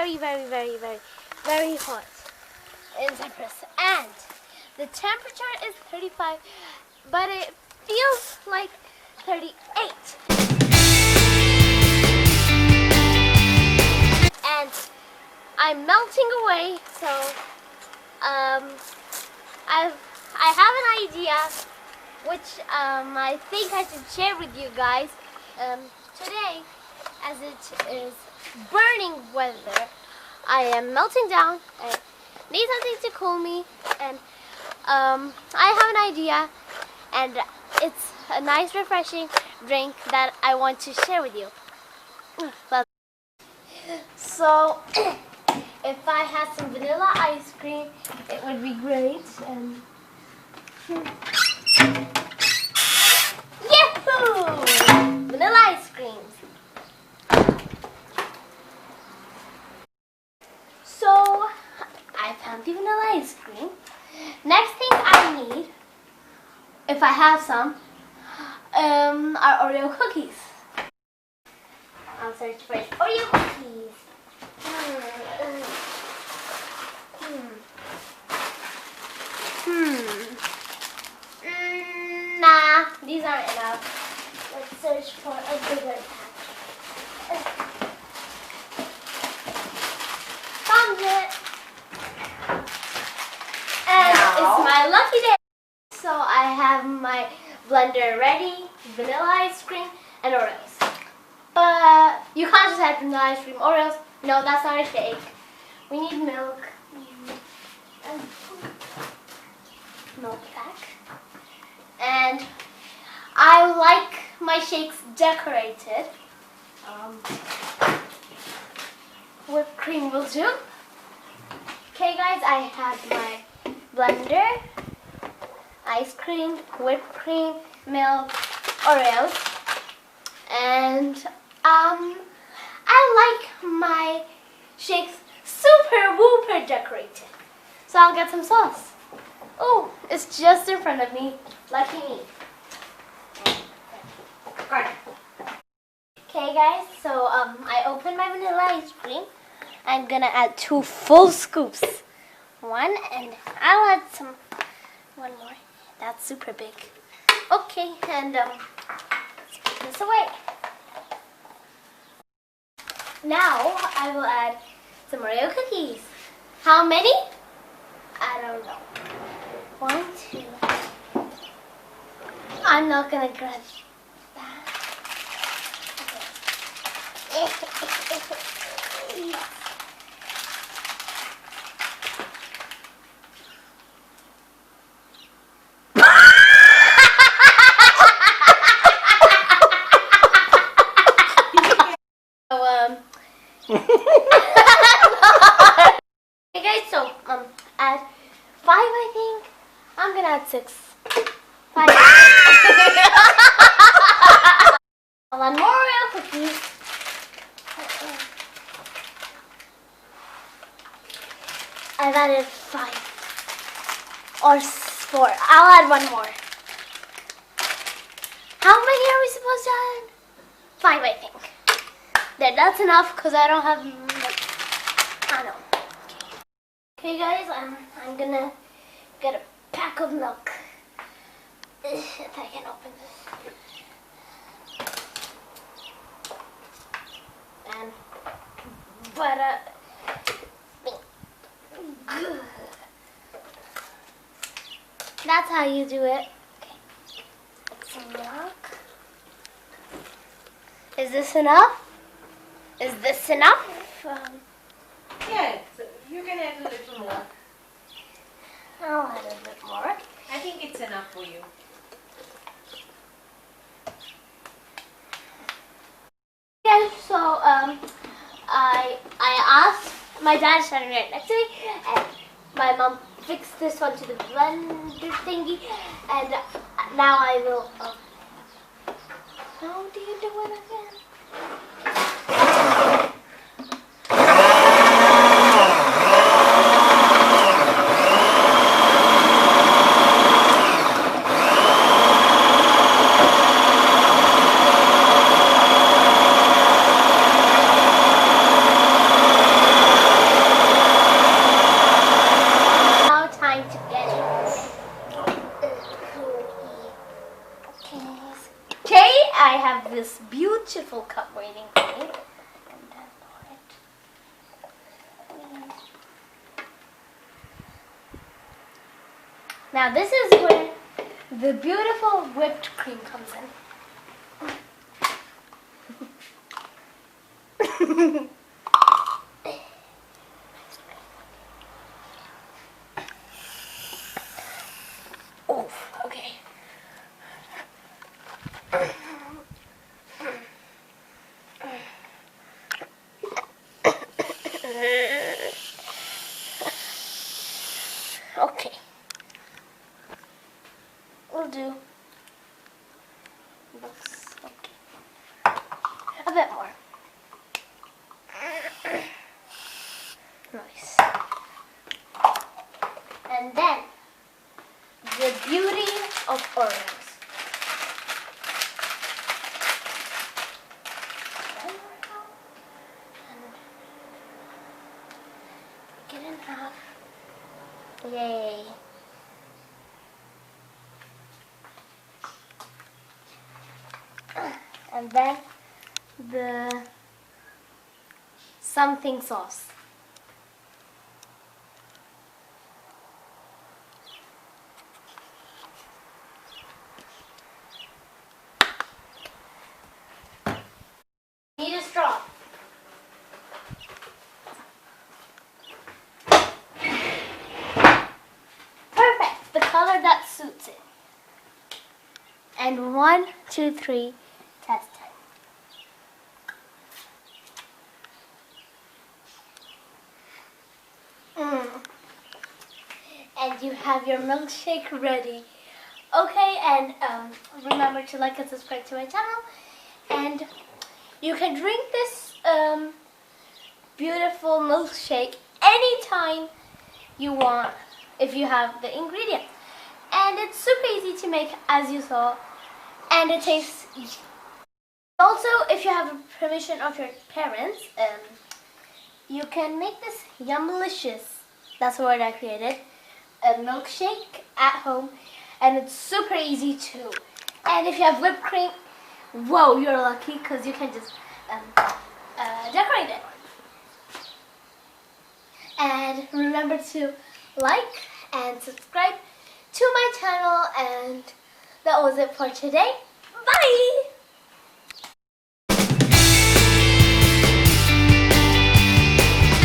very, very, very, very, very hot in Cyprus. And the temperature is 35, but it feels like 38. And I'm melting away, so I have an idea which I think I should share with you guys. Today, as it is burning weather, I am melting down and need something to cool me, and I have an idea, and it's a nice refreshing drink that I want to share with you. So if I had some vanilla ice cream, it would be great. Yahoo! Vanilla ice creams. So I found the vanilla ice cream. Next thing I need, if I have some, are Oreo cookies. I'll search for Oreo cookies. Nah, these aren't enough. Let's search for a bigger pack. Found it. And it's my lucky day. So I have my blender ready, vanilla ice cream, and Oreos. But you can't just have vanilla ice cream, Oreos. No, that's not a shake. We need milk. Milk pack. And I like my shakes decorated. Whipped cream will do. Okay guys, I have my blender, ice cream, whipped cream, milk, Oreos, and I like my shakes super whooper decorated. So I'll get some sauce. Oh, it's just in front of me. Lucky me. Okay guys, so I opened my vanilla ice cream. I'm gonna add 2 full scoops. One, and I'll add one more. That's super big. Okay, and let's put this away. Now I will add some Oreo cookies. How many? I don't know. 1, 2. I'm not gonna grudge that. Okay. Okay guys, so add 5 I think. I'm gonna add 6. 5. I'll add more Oreo cookies. I've added 5 or 4. I'll add 1 more. How many are we supposed to add? 5 I think. There, that's enough because I don't have much. I know. Okay guys, I'm gonna get a pack of milk. If I can open this. And butter. That's how you do it. Okay. Some milk. Is this enough? Is this enough? Yeah, you can add a little more. I'll add a bit more. I think it's enough for you. Yeah, so I asked, my dad standing right next to me, and my mom fixed this one to the blender thingy, and now I will. How do you do it again? beautiful cup waiting for me. And then pour it. Now this is where the beautiful whipped cream comes in. Oh, okay. Okay. Will do. Looks okay. A bit more. Nice. And then the beauty of Oreos. Get in half. Yay. And then the something sauce. Need a straw. Perfect. The color that suits it. And 1, 2, 3, test time. And you have your milkshake ready. Okay, and remember to like and subscribe to my channel. And you can drink this beautiful milkshake anytime you want if you have the ingredients. And it's super easy to make, as you saw, and it tastes easy. Also, if you have permission of your parents, you can make this yumlicious, that's the word I created, a milkshake at home, and it's super easy too. And if you have whipped cream, whoa, you're lucky because you can just decorate it. And remember to like and subscribe to my channel, and that was it for today.